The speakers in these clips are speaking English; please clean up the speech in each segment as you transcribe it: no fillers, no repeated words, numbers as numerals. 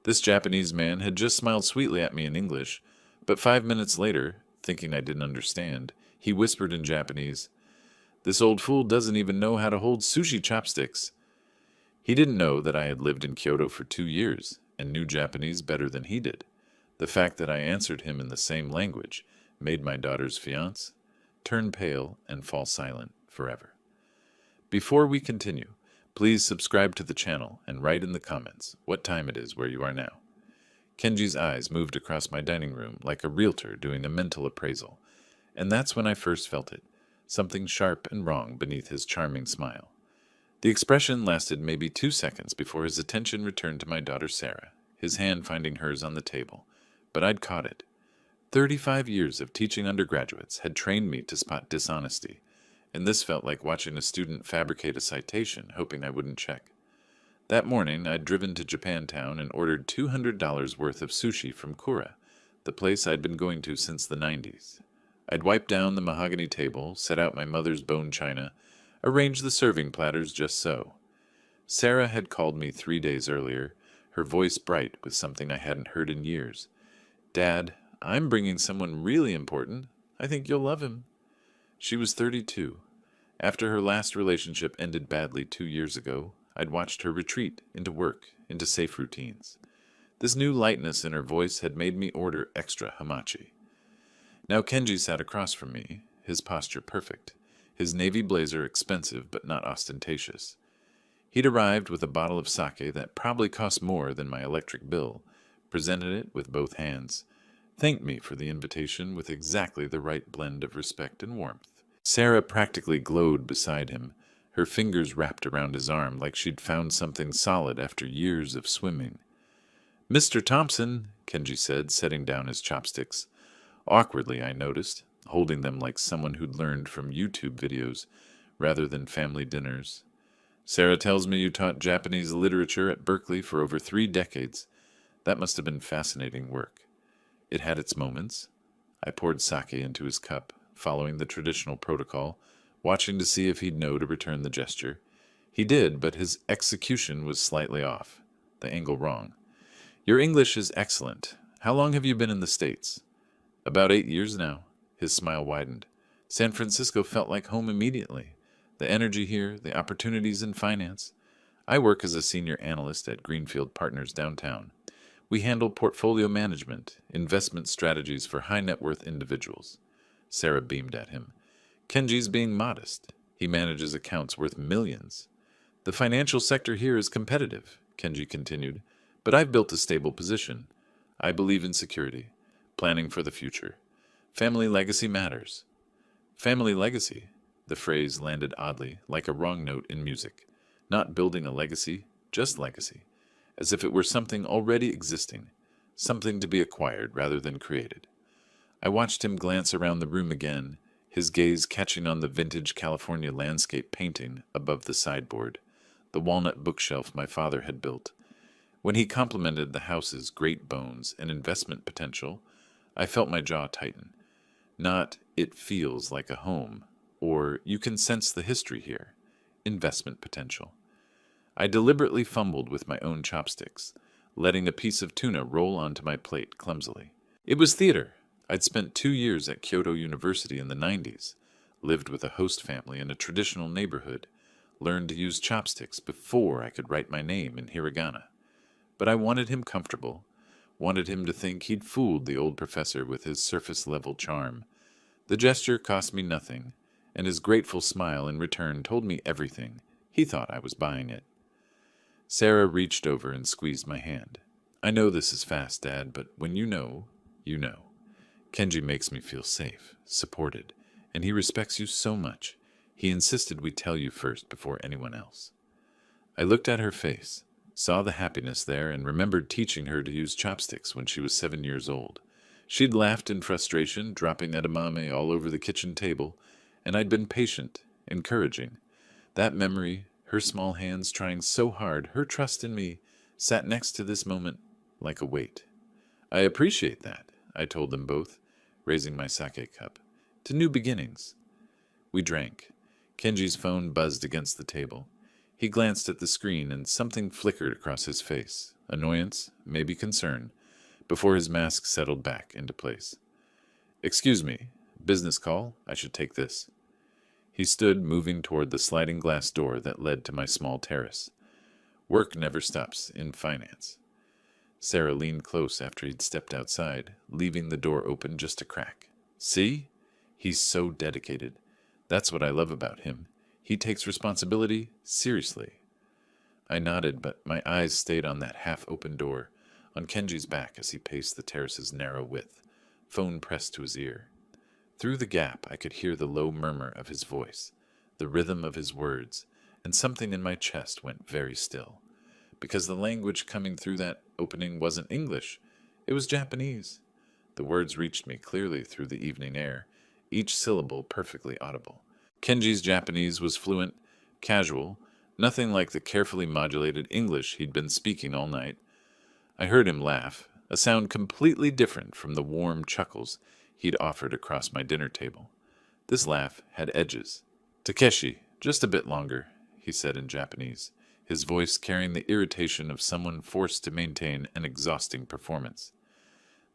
This Japanese man had just smiled sweetly at me in English, but 5 minutes later, thinking I didn't understand, he whispered in Japanese, "This old fool doesn't even know how to hold sushi chopsticks." He didn't know that I had lived in Kyoto for 2 years and knew Japanese better than he did. The fact that I answered him in the same language made my daughter's fiancé turn pale and fall silent forever. Before we continue, please subscribe to the channel and write in the comments what time it is where you are now. Kenji's eyes moved across my dining room like a realtor doing a mental appraisal, and that's when I first felt it, something sharp and wrong beneath his charming smile. The expression lasted maybe 2 seconds before his attention returned to my daughter Sarah, his hand finding hers on the table, but I'd caught it. 35 years of teaching undergraduates had trained me to spot dishonesty, and this felt like watching a student fabricate a citation, hoping I wouldn't check. That morning, I'd driven to Japantown and ordered $200 worth of sushi from Kura, the place I'd been going to since the 90s. I'd wiped down the mahogany table, set out my mother's bone china, arranged the serving platters just so. Sarah had called me 3 days earlier, her voice bright with something I hadn't heard in years. "Dad, I'm bringing someone really important. I think you'll love him." She was 32. After her last relationship ended badly 2 years ago, I'd watched her retreat into work, into safe routines. This new lightness in her voice had made me order extra hamachi. Now Kenji sat across from me, his posture perfect, his navy blazer expensive but not ostentatious. He'd arrived with a bottle of sake that probably cost more than my electric bill, presented it with both hands, thanked me for the invitation with exactly the right blend of respect and warmth. Sarah practically glowed beside him, her fingers wrapped around his arm like she'd found something solid after years of swimming. "Mr. Thompson," Kenji said, setting down his chopsticks. Awkwardly, I noticed, holding them like someone who'd learned from YouTube videos rather than family dinners. "Sarah tells me you taught Japanese literature at Berkeley for over 3 decades. That must have been fascinating work." It had its moments. I poured sake into his cup, following the traditional protocol, watching to see if he'd know to return the gesture. He did, but his execution was slightly off, the angle wrong. "Your English is excellent. How long have you been in the States?" "About 8 years now." His smile widened. "San Francisco felt like home immediately. The energy here, the opportunities in finance. I work as a senior analyst at Greenfield Partners downtown. We handle portfolio management, investment strategies for high-net-worth individuals." Sarah beamed at him. "Kenji's being modest. He manages accounts worth millions." "The financial sector here is competitive," Kenji continued, "but I've built a stable position. I believe in security, planning for the future. Family legacy matters." Family legacy? The phrase landed oddly, like a wrong note in music. Not building a legacy, just legacy, as if it were something already existing, something to be acquired rather than created. I watched him glance around the room again, his gaze catching on the vintage California landscape painting above the sideboard, the walnut bookshelf my father had built. When he complimented the house's great bones and investment potential, I felt my jaw tighten. Not, "it feels like a home," or "you can sense the history here." Investment potential. I deliberately fumbled with my own chopsticks, letting a piece of tuna roll onto my plate clumsily. It was theater. I'd spent 2 years at Kyoto University in the 90s, lived with a host family in a traditional neighborhood, learned to use chopsticks before I could write my name in hiragana. But I wanted him comfortable, wanted him to think he'd fooled the old professor with his surface-level charm. The gesture cost me nothing, and his grateful smile in return told me everything. He thought I was buying it. Sarah reached over and squeezed my hand. "I know this is fast, Dad, but when you know, you know. Kenji makes me feel safe, supported, and he respects you so much. He insisted we tell you first before anyone else." I looked at her face, saw the happiness there, and remembered teaching her to use chopsticks when she was 7 years old. She'd laughed in frustration, dropping edamame all over the kitchen table, and I'd been patient, encouraging. That memory, her small hands trying so hard, her trust in me, sat next to this moment like a weight. "I appreciate that," I told them both, raising my sake cup. "To new beginnings." We drank. Kenji's phone buzzed against the table. He glanced at the screen and something flickered across his face. Annoyance, maybe concern, before his mask settled back into place. "Excuse me. Business call? I should take this." He stood, moving toward the sliding glass door that led to my small terrace. Work never stops in finance. Sarah leaned close after he'd stepped outside, leaving the door open just a crack. "See? He's so dedicated. That's what I love about him. He takes responsibility seriously." I nodded, but my eyes stayed on that half-open door, on Kenji's back as he paced the terrace's narrow width, phone pressed to his ear. Through the gap, I could hear the low murmur of his voice, the rhythm of his words, and something in my chest went very still. Because the language coming through that opening wasn't English, it was Japanese. The words reached me clearly through the evening air, each syllable perfectly audible. Kenji's Japanese was fluent, casual, nothing like the carefully modulated English he'd been speaking all night. I heard him laugh, a sound completely different from the warm chuckles he'd offered across my dinner table. This laugh had edges. "Takeshi, just a bit longer," he said in Japanese, his voice carrying the irritation of someone forced to maintain an exhausting performance.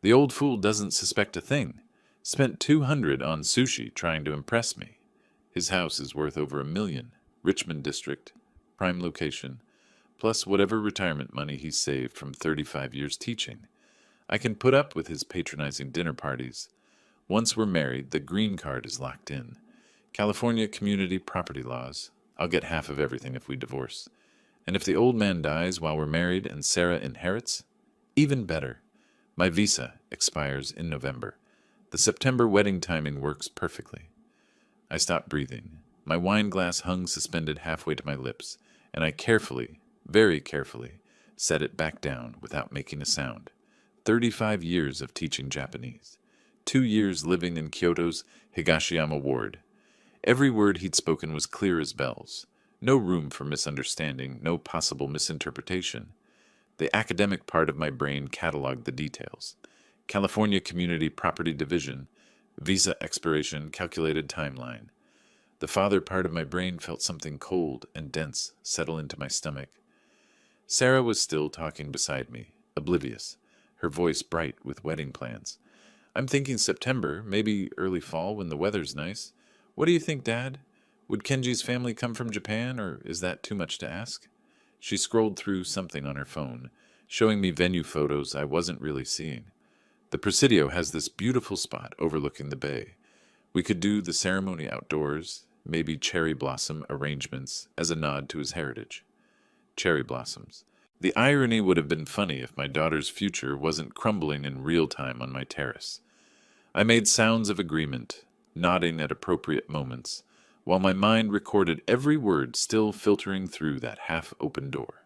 "The old fool doesn't suspect a thing. Spent 200 on sushi trying to impress me. His house is worth over $1 million. Richmond district, prime location, plus whatever retirement money he's saved from 35 years teaching. I can put up with his patronizing dinner parties. Once we're married, the green card is locked in. California community property laws. I'll get half of everything if we divorce. And if the old man dies while we're married and Sarah inherits, even better. My visa expires in November. The September wedding timing works perfectly." I stopped breathing. My wine glass hung suspended halfway to my lips, and I carefully, very carefully, set it back down without making a sound. 35 years of teaching Japanese. 2 years living in Kyoto's Higashiyama ward. Every word he'd spoken was clear as bells. No room for misunderstanding, no possible misinterpretation. The academic part of my brain cataloged the details. California Community Property Division, visa expiration, calculated timeline. The father part of my brain felt something cold and dense settle into my stomach. Sarah was still talking beside me, oblivious, her voice bright with wedding plans. "I'm thinking September, maybe early fall when the weather's nice. What do you think, Dad? Would Kenji's family come from Japan, or is that too much to ask?" She scrolled through something on her phone, showing me venue photos I wasn't really seeing. "The Presidio has this beautiful spot overlooking the bay. We could do the ceremony outdoors, maybe cherry blossom arrangements as a nod to his heritage." Cherry blossoms. The irony would have been funny if my daughter's future wasn't crumbling in real time on my terrace. I made sounds of agreement, nodding at appropriate moments, while my mind recorded every word still filtering through that half-open door.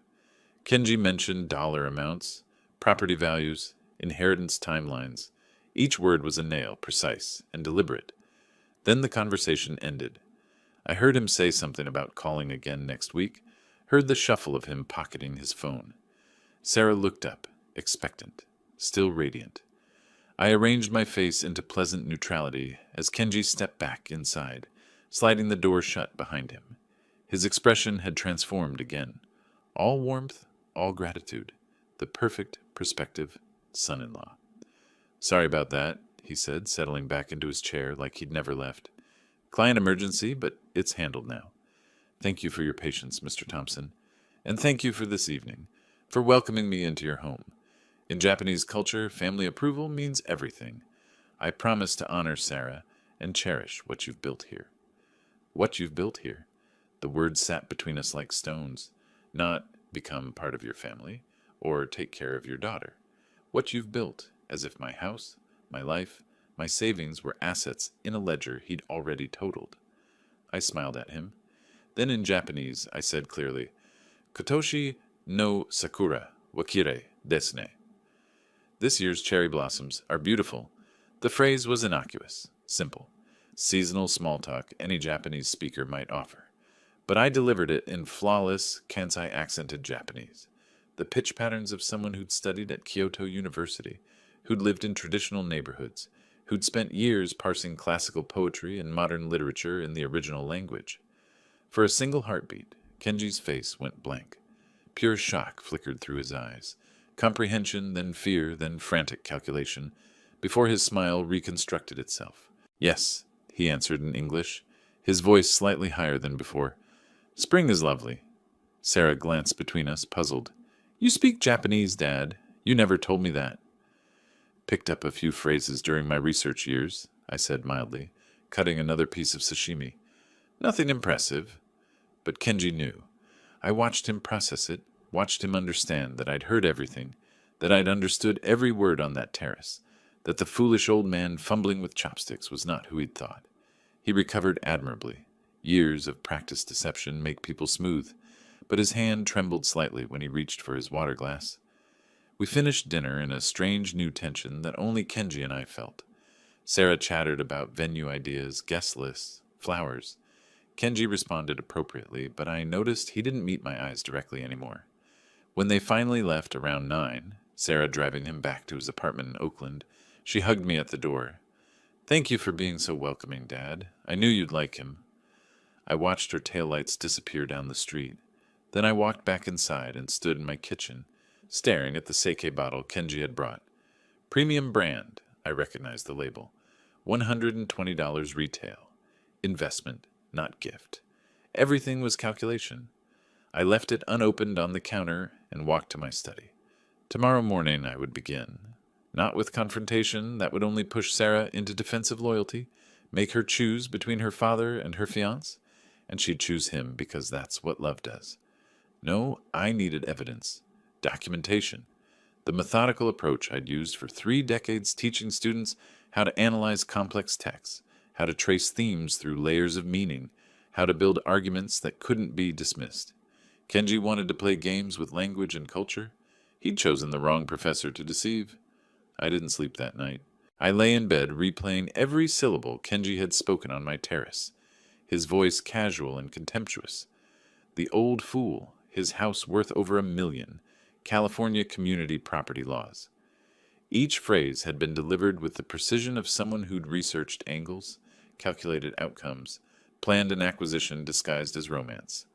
Kenji mentioned dollar amounts, property values, inheritance timelines. Each word was a nail, precise and deliberate. Then the conversation ended. I heard him say something about calling again next week, heard the shuffle of him pocketing his phone. Sarah looked up, expectant, still radiant. I arranged my face into pleasant neutrality as Kenji stepped back inside, sliding the door shut behind him. His expression had transformed again. All warmth, all gratitude. The perfect prospective son-in-law. "Sorry about that," he said, settling back into his chair like he'd never left. "Client emergency, but it's handled now. Thank you for your patience, Mr. Thompson. And thank you for this evening, for welcoming me into your home. In Japanese culture, family approval means everything. I promise to honor Sarah and cherish what you've built here." What you've built here. The words sat between us like stones. Not become part of your family, or take care of your daughter. What you've built, as if my house, my life, my savings were assets in a ledger he'd already totaled. I smiled at him. Then in Japanese, I said clearly, "Kotoshi no sakura wa kirei desu ne." This year's cherry blossoms are beautiful. The phrase was innocuous, simple. Seasonal small talk any Japanese speaker might offer. But I delivered it in flawless, Kansai-accented Japanese. The pitch patterns of someone who'd studied at Kyoto University, who'd lived in traditional neighborhoods, who'd spent years parsing classical poetry and modern literature in the original language. For a single heartbeat, Kenji's face went blank. Pure shock flickered through his eyes. Comprehension, then fear, then frantic calculation, before his smile reconstructed itself. Yes, he answered in English, his voice slightly higher than before. Spring is lovely. Sarah glanced between us, puzzled. You speak Japanese, Dad. You never told me that. Picked up a few phrases during my research years, I said mildly, cutting another piece of sashimi. Nothing impressive. But Kenji knew. I watched him process it, watched him understand that I'd heard everything, that I'd understood every word on that terrace, that the foolish old man fumbling with chopsticks was not who he'd thought. He recovered admirably. Years of practiced deception make people smooth, but his hand trembled slightly when he reached for his water glass. We finished dinner in a strange new tension that only Kenji and I felt. Sarah chattered about venue ideas, guest lists, flowers. Kenji responded appropriately, but I noticed he didn't meet my eyes directly anymore. When they finally left around 9, Sarah driving him back to his apartment in Oakland, she hugged me at the door. Thank you for being so welcoming, Dad. I knew you'd like him. I watched her taillights disappear down the street. Then I walked back inside and stood in my kitchen, staring at the sake bottle Kenji had brought. Premium brand, I recognized the label. $120 retail. Investment, not gift. Everything was calculation. I left it unopened on the counter and walked to my study. Tomorrow morning I would begin. Not with confrontation that would only push Sarah into defensive loyalty, make her choose between her father and her fiancé, and she'd choose him because that's what love does. No, I needed evidence, documentation, the methodical approach I'd used for 3 decades teaching students how to analyze complex texts, how to trace themes through layers of meaning, how to build arguments that couldn't be dismissed. Kenji wanted to play games with language and culture. He'd chosen the wrong professor to deceive. I didn't sleep that night. I lay in bed replaying every syllable Kenji had spoken on my terrace, his voice casual and contemptuous. The old fool, his house worth over $1 million, California community property laws. Each phrase had been delivered with the precision of someone who'd researched angles, calculated outcomes, planned an acquisition disguised as romance.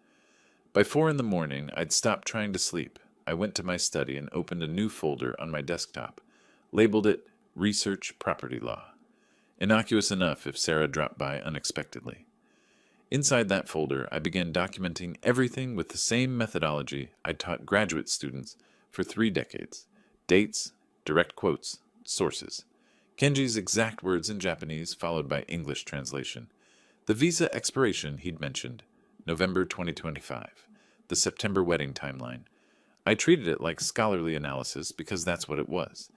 By 4 in the morning, I'd stopped trying to sleep. I went to my study and opened a new folder on my desktop, labeled it Research Property Law. Innocuous enough if Sarah dropped by unexpectedly. Inside that folder, I began documenting everything with the same methodology I'd taught graduate students for 3 decades. Dates, direct quotes, sources. Kenji's exact words in Japanese followed by English translation. The visa expiration he'd mentioned, November 2025. The September wedding timeline. I treated it like scholarly analysis because that's what it was.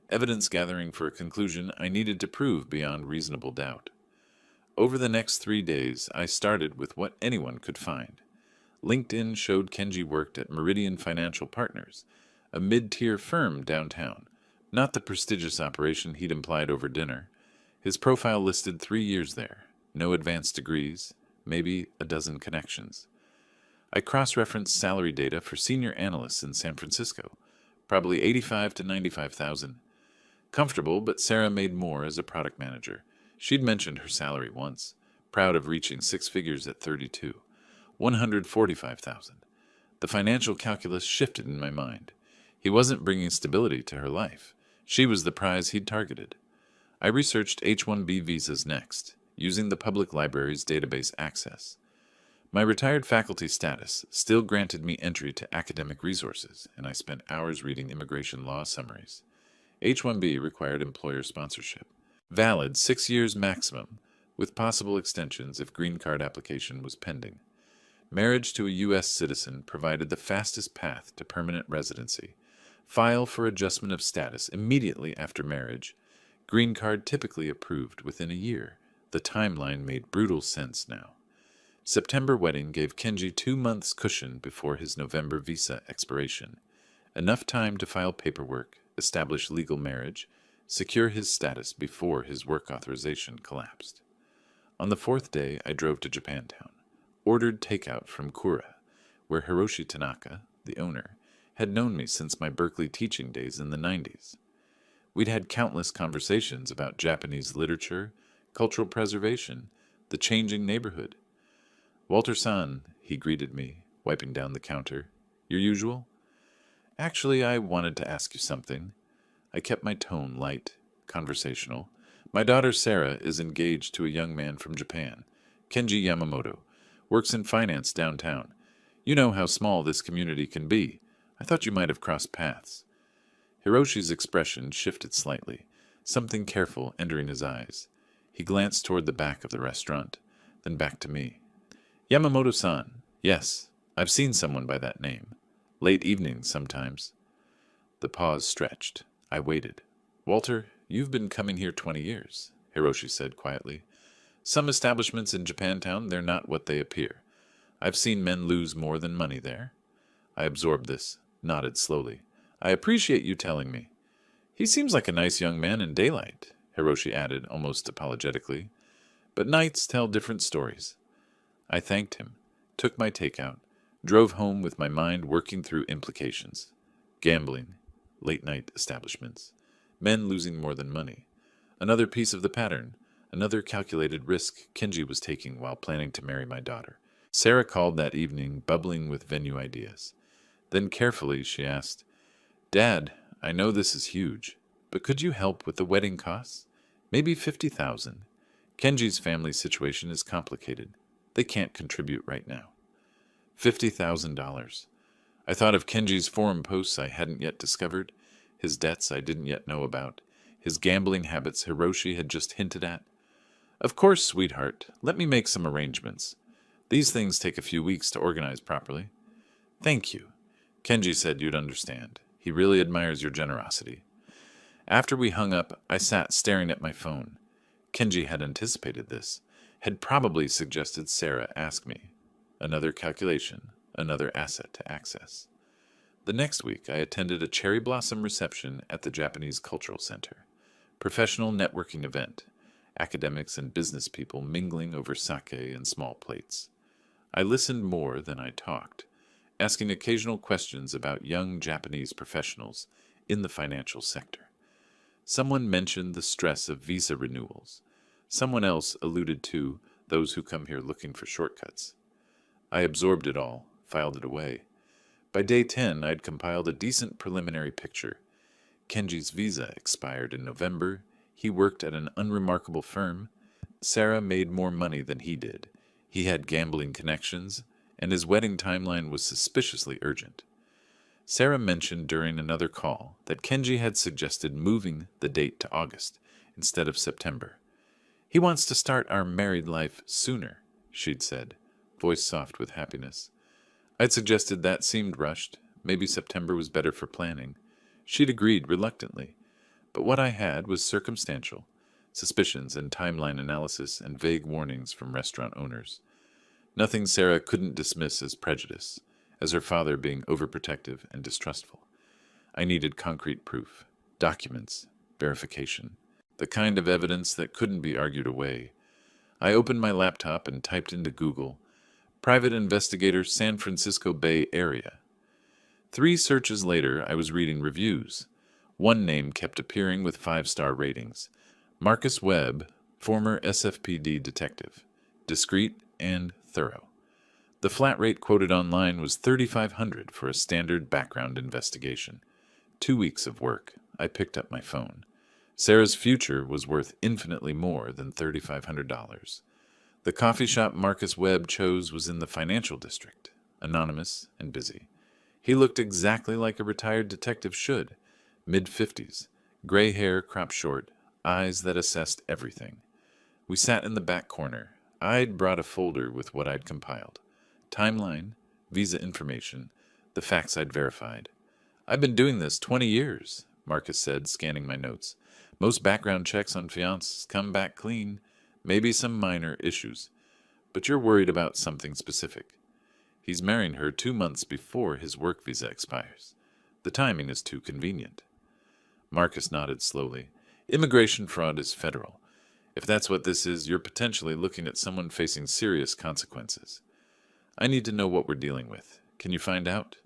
Evidence gathering for a conclusion I needed to prove beyond reasonable doubt. Over the next 3 days, I started with what anyone could find. LinkedIn showed Kenji worked at Meridian Financial Partners, a mid-tier firm downtown, not the prestigious operation he'd implied over dinner. His profile listed 3 years there, no advanced degrees, maybe a dozen connections. I cross-referenced salary data for senior analysts in San Francisco, probably $85,000 to $95,000. Comfortable, but Sarah made more as a product manager. She'd mentioned her salary once, proud of reaching 6 figures at 32, $145,000. The financial calculus shifted in my mind. He wasn't bringing stability to her life. She was the prize he'd targeted. I researched H-1B visas next, using the public library's database access. My retired faculty status still granted me entry to academic resources, and I spent hours reading immigration law summaries. H-1B required employer sponsorship. Valid 6 years maximum, with possible extensions if green card application was pending. Marriage to a U.S. citizen provided the fastest path to permanent residency. File for adjustment of status immediately after marriage. Green card typically approved within a year. The timeline made brutal sense now. September wedding gave Kenji 2 months cushion before his November visa expiration. Enough time to file paperwork, establish legal marriage, secure his status before his work authorization collapsed. On the 4th day, I drove to Japantown, ordered takeout from Kura, where Hiroshi Tanaka, the owner, had known me since my Berkeley teaching days in the 90s. We'd had countless conversations about Japanese literature, cultural preservation, the changing neighborhood. Walter-san, he greeted me, wiping down the counter. Your usual? Actually, I wanted to ask you something. I kept my tone light, conversational. My daughter Sarah is engaged to a young man from Japan, Kenji Yamamoto, works in finance downtown. You know how small this community can be. I thought you might have crossed paths. Hiroshi's expression shifted slightly, something careful entering his eyes. He glanced toward the back of the restaurant, then back to me. Yamamoto-san, yes, I've seen someone by that name. Late evenings sometimes. The pause stretched. I waited. Walter, you've been coming here 20 years, Hiroshi said quietly. Some establishments in Japantown, they're not what they appear. I've seen men lose more than money there. I absorbed this, nodded slowly. I appreciate you telling me. He seems like a nice young man in daylight, Hiroshi added, almost apologetically. But nights tell different stories. I thanked him, took my takeout, drove home with my mind working through implications. Gambling, late-night establishments, men losing more than money. Another piece of the pattern, another calculated risk Kenji was taking while planning to marry my daughter. Sarah called that evening, bubbling with venue ideas. Then carefully she asked, Dad, I know this is huge, but could you help with the wedding costs? Maybe 50,000. Kenji's family situation is complicated. They can't contribute right now. $50,000. I thought of Kenji's forum posts I hadn't yet discovered, his debts I didn't yet know about, his gambling habits Hiroshi had just hinted at. Of course, sweetheart, let me make some arrangements. These things take a few weeks to organize properly. Thank you. Kenji said you'd understand. He really admires your generosity. After we hung up, I sat staring at my phone. Kenji had anticipated this, had probably suggested Sarah ask me. Another calculation, another asset to access. The next week, I attended a cherry blossom reception at the Japanese Cultural Center. Professional networking event. Academics and business people mingling over sake and small plates. I listened more than I talked, asking occasional questions about young Japanese professionals in the financial sector. Someone mentioned the stress of visa renewals. Someone else alluded to those who come here looking for shortcuts. I absorbed it all, filed it away. By day 10, I'd compiled a decent preliminary picture. Kenji's visa expired in November. He worked at an unremarkable firm. Sarah made more money than he did. He had gambling connections, and his wedding timeline was suspiciously urgent. Sarah mentioned during another call that Kenji had suggested moving the date to August instead of September. He wants to start our married life sooner, she'd said, voice soft with happiness. I'd suggested that seemed rushed. Maybe September was better for planning. She'd agreed reluctantly. But what I had was circumstantial, suspicions and timeline analysis and vague warnings from restaurant owners. Nothing Sarah couldn't dismiss as prejudice, as her father being overprotective and distrustful. I needed concrete proof, documents, verification, the kind of evidence that couldn't be argued away. I opened my laptop and typed into Google, Private Investigator San Francisco Bay Area. 3 searches later, I was reading reviews. One name kept appearing with 5-star ratings. Marcus Webb, former SFPD detective. Discreet and thorough. The flat rate quoted online was $3,500 for a standard background investigation. 2 weeks of work. I picked up my phone. Sarah's future was worth infinitely more than $3,500. The coffee shop Marcus Webb chose was in the financial district, anonymous and busy. He looked exactly like a retired detective should, mid-50s, gray hair cropped short, eyes that assessed everything. We sat in the back corner. I'd brought a folder with what I'd compiled. Timeline, visa information, the facts I'd verified. I've been doing this 20 years, Marcus said, scanning my notes. Most background checks on fiancés come back clean, maybe some minor issues. But you're worried about something specific. He's marrying her 2 months before his work visa expires. The timing is too convenient. Marcus nodded slowly. Immigration fraud is federal. If that's what this is, you're potentially looking at someone facing serious consequences. I need to know what we're dealing with. Can you find out?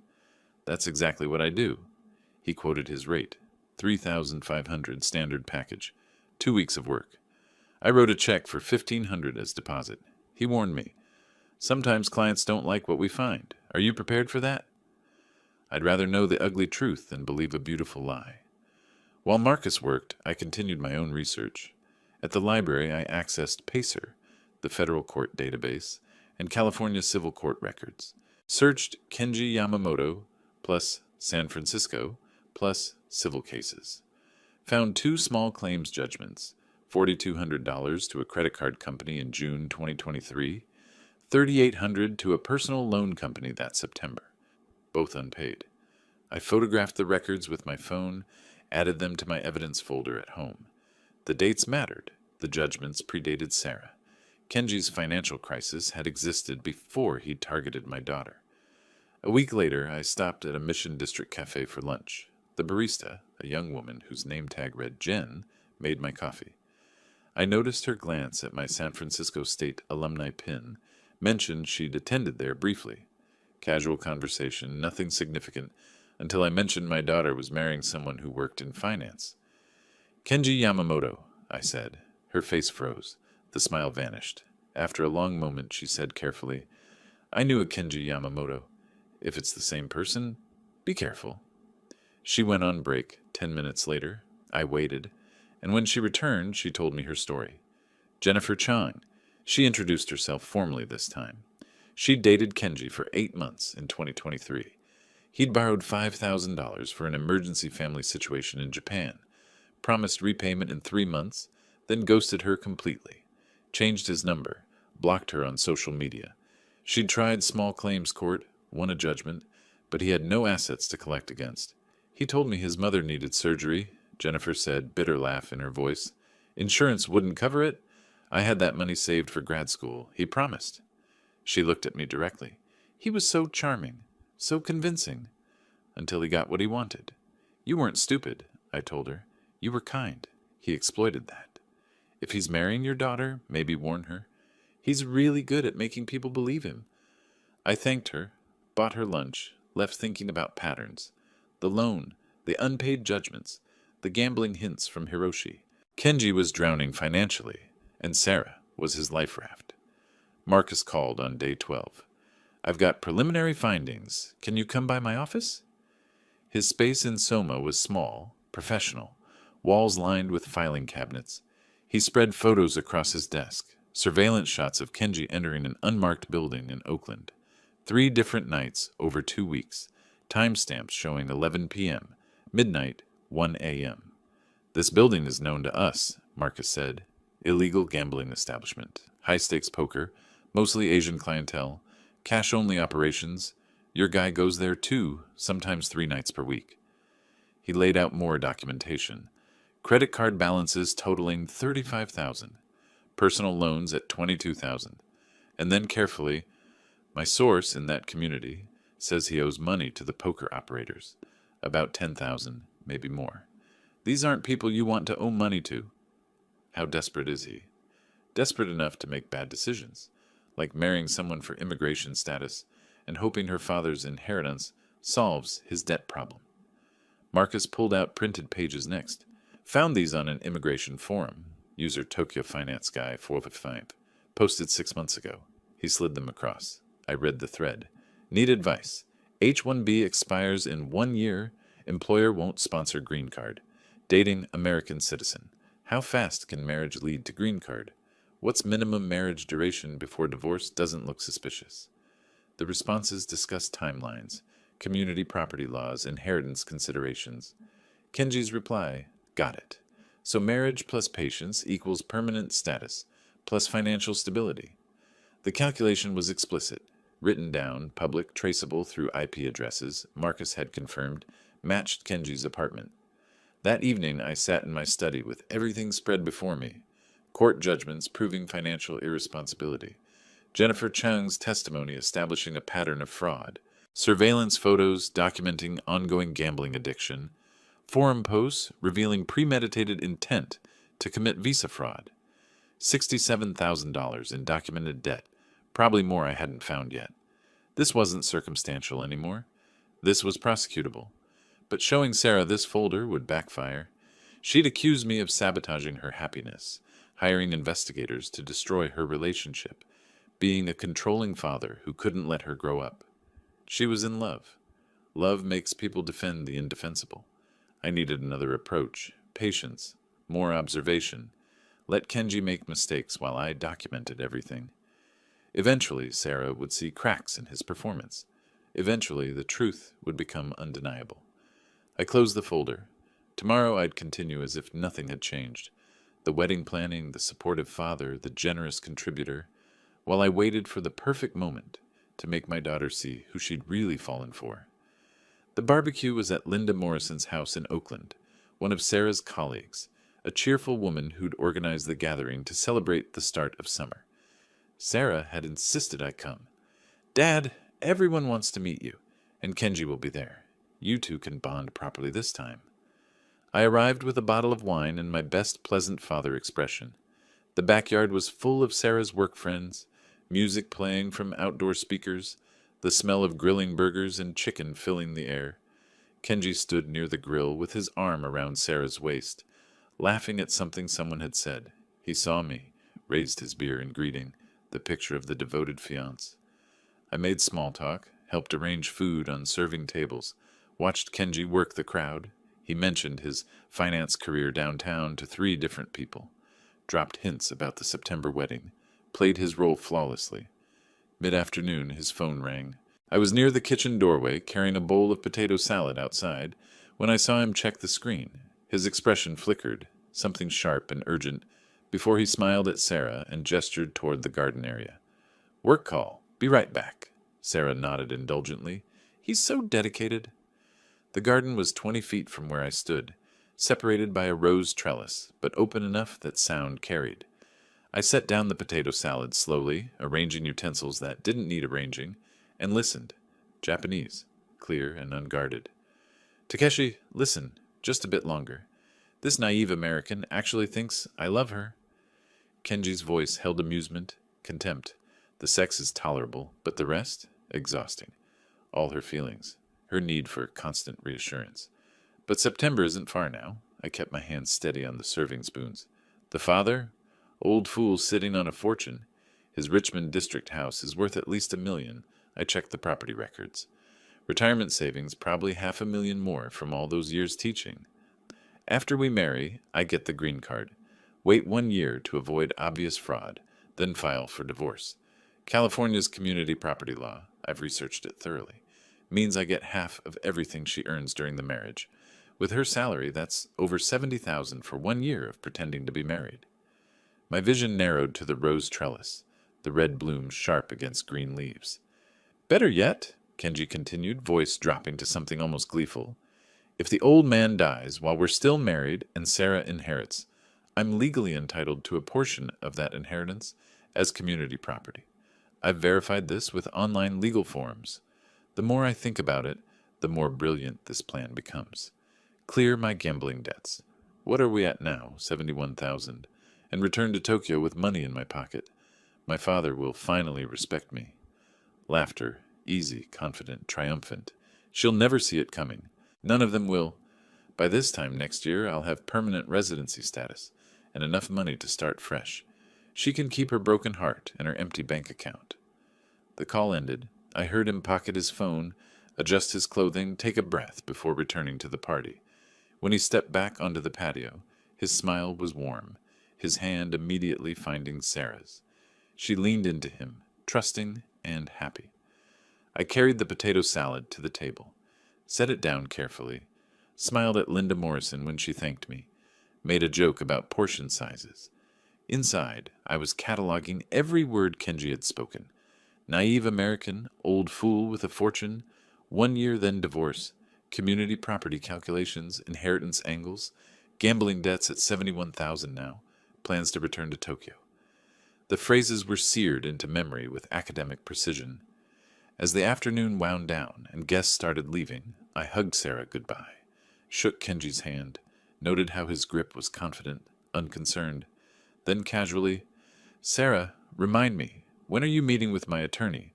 That's exactly what I do. He quoted his rate. $3,500 standard package. 2 weeks of work. I wrote a check for $1,500 as deposit. He warned me. Sometimes clients don't like what we find. Are you prepared for that? I'd rather know the ugly truth than believe a beautiful lie. While Marcus worked, I continued my own research. At the library, I accessed PACER, the federal court database, and California civil court records. Searched Kenji Yamamoto plus San Francisco plus civil cases. Found 2 small claims judgments, $4,200 to a credit card company in June 2023, $3,800 to a personal loan company that September, both unpaid. I photographed the records with my phone, added them to my evidence folder at home. The dates mattered. The judgments predated Sarah. Kenji's financial crisis had existed before he targeted my daughter. A week later, I stopped at a Mission District cafe for lunch. The barista, a young woman whose name tag read Jen, made my coffee. I noticed her glance at my San Francisco State alumni pin, mentioned she'd attended there briefly. Casual conversation, nothing significant, until I mentioned my daughter was marrying someone who worked in finance. Kenji Yamamoto, I said. Her face froze. The smile vanished. After a long moment, she said carefully, I knew a Kenji Yamamoto. If it's the same person, be careful. She went on break 10 minutes later. I waited, and when she returned, she told me her story. Jennifer Chang. She introduced herself formally this time. She'd dated Kenji for 8 months in 2023. He'd borrowed $5,000 for an emergency family situation in Japan, promised repayment in 3 months, then ghosted her completely, changed his number, blocked her on social media. She'd tried small claims court, won a judgment, but he had no assets to collect against. He told me his mother needed surgery, Jennifer said, bitter laugh in her voice. Insurance wouldn't cover it. I had that money saved for grad school. He promised. She looked at me directly. He was so charming, so convincing, until he got what he wanted. You weren't stupid, I told her. You were kind. He exploited that. If he's marrying your daughter, maybe warn her. He's really good at making people believe him. I thanked her, bought her lunch, left thinking about patterns. The loan, the unpaid judgments, the gambling hints from Hiroshi. Kenji was drowning financially, and Sarah was his life raft. Marcus called on day 12. I've got preliminary findings. Can you come by my office? His space in Soma was small, professional, walls lined with filing cabinets. He spread photos across his desk, surveillance shots of Kenji entering an unmarked building in Oakland. 3 different nights over 2 weeks, timestamps showing 11 p.m., midnight, 1 a.m. This building is known to us, Marcus said. Illegal gambling establishment, high-stakes poker, mostly Asian clientele, cash-only operations. Your guy goes there 2, sometimes 3 nights per week. He laid out more documentation. Credit card balances totaling $35,000, personal loans at $22,000, and then carefully, my source in that community says he owes money to the poker operators, about $10,000, maybe more. These aren't people you want to owe money to. How desperate is he? Desperate enough to make bad decisions, like marrying someone for immigration status and hoping her father's inheritance solves his debt problem. Marcus pulled out printed pages next. Found these on an immigration forum. User Tokyo Finance Guy 455. Posted 6 months ago. He slid them across. I read the thread. Need advice. H-1B expires in 1 year. Employer won't sponsor green card. Dating American citizen. How fast can marriage lead to green card? What's minimum marriage duration before divorce doesn't look suspicious? The responses discuss timelines, community property laws, inheritance considerations. Kenji's reply, got it. So marriage plus patience equals permanent status, plus financial stability. The calculation was explicit, written down, public, traceable through IP addresses, Marcus had confirmed, matched Kenji's apartment. That evening I sat in my study with everything spread before me. Court judgments proving financial irresponsibility. Jennifer Chang's testimony establishing a pattern of fraud. Surveillance photos documenting ongoing gambling addiction. Forum posts revealing premeditated intent to commit visa fraud. $67,000 in documented debt, probably more I hadn't found yet. This wasn't circumstantial anymore. This was prosecutable. But showing Sarah this folder would backfire. She'd accuse me of sabotaging her happiness, hiring investigators to destroy her relationship, being a controlling father who couldn't let her grow up. She was in love. Love makes people defend the indefensible. I needed another approach, patience, more observation. Let Kenji make mistakes while I documented everything. Eventually, Sarah would see cracks in his performance. Eventually, the truth would become undeniable. I closed the folder. Tomorrow I'd continue as if nothing had changed. The wedding planning, the supportive father, the generous contributor, while I waited for the perfect moment to make my daughter see who she'd really fallen for. The barbecue was at Linda Morrison's house in Oakland, one of Sarah's colleagues, a cheerful woman who'd organized the gathering to celebrate the start of summer. Sarah had insisted I come. "Dad, everyone wants to meet you, and Kenji will be there. You two can bond properly this time." I arrived with a bottle of wine and my best pleasant father expression. The backyard was full of Sarah's work friends, music playing from outdoor speakers, the smell of grilling burgers and chicken filling the air. Kenji stood near the grill with his arm around Sarah's waist, laughing at something someone had said. He saw me, raised his beer in greeting, the picture of the devoted fiancé. I made small talk, helped arrange food on serving tables, watched Kenji work the crowd. He mentioned his finance career downtown to 3 different people, dropped hints about the September wedding, played his role flawlessly. Mid-afternoon, his phone rang. I was near the kitchen doorway, carrying a bowl of potato salad outside, when I saw him check the screen. His expression flickered, something sharp and urgent, before he smiled at Sarah and gestured toward the garden area. "Work call. Be right back." Sarah nodded indulgently. "He's so dedicated." The garden was 20 feet from where I stood, separated by a rose trellis, but open enough that sound carried. I set down the potato salad slowly, arranging utensils that didn't need arranging, and listened. Japanese, clear and unguarded. "Takeshi, listen, just a bit longer. This naive American actually thinks I love her." Kenji's voice held amusement, contempt. The sex is tolerable, but the rest? Exhausting. All her feelings, her need for constant reassurance. But September isn't far now. I kept my hands steady on the serving spoons. The father? Old fool sitting on a fortune. His Richmond district house is worth at least $1 million. I checked the property records. Retirement savings probably $500,000 more from all those years teaching. After we marry, I get the green card. Wait 1 year to avoid obvious fraud, then file for divorce. California's community property law, I've researched it thoroughly, means I get half of everything she earns during the marriage. With her salary, that's over $70,000 for 1 year of pretending to be married. My vision narrowed to the rose trellis, the red blooms sharp against green leaves. "Better yet," Kenji continued, voice dropping to something almost gleeful, "if the old man dies while we're still married and Sarah inherits, I'm legally entitled to a portion of that inheritance as community property. I've verified this with online legal forms. The more I think about it, the more brilliant this plan becomes. Clear my gambling debts. What are we at now? 71,000. And return to Tokyo with money in my pocket. My father will finally respect me." Laughter, easy, confident, triumphant. "She'll never see it coming. None of them will. By this time next year, I'll have permanent residency status and enough money to start fresh. She can keep her broken heart and her empty bank account." The call ended. I heard him pocket his phone, adjust his clothing, take a breath before returning to the party. When he stepped back onto the patio, his smile was warm, his hand immediately finding Sarah's. She leaned into him, trusting and happy. I carried the potato salad to the table, set it down carefully, smiled at Linda Morrison when she thanked me, made a joke about portion sizes. Inside, I was cataloging every word Kenji had spoken. Naive American, old fool with a fortune, 1 year then divorce, community property calculations, inheritance angles, gambling debts at 71,000 now, plans to return to Tokyo. The phrases were seared into memory with academic precision. As the afternoon wound down and guests started leaving, I hugged Sarah goodbye, shook Kenji's hand, noted how his grip was confident, unconcerned. Then casually, "Sarah, remind me, when are you meeting with my attorney?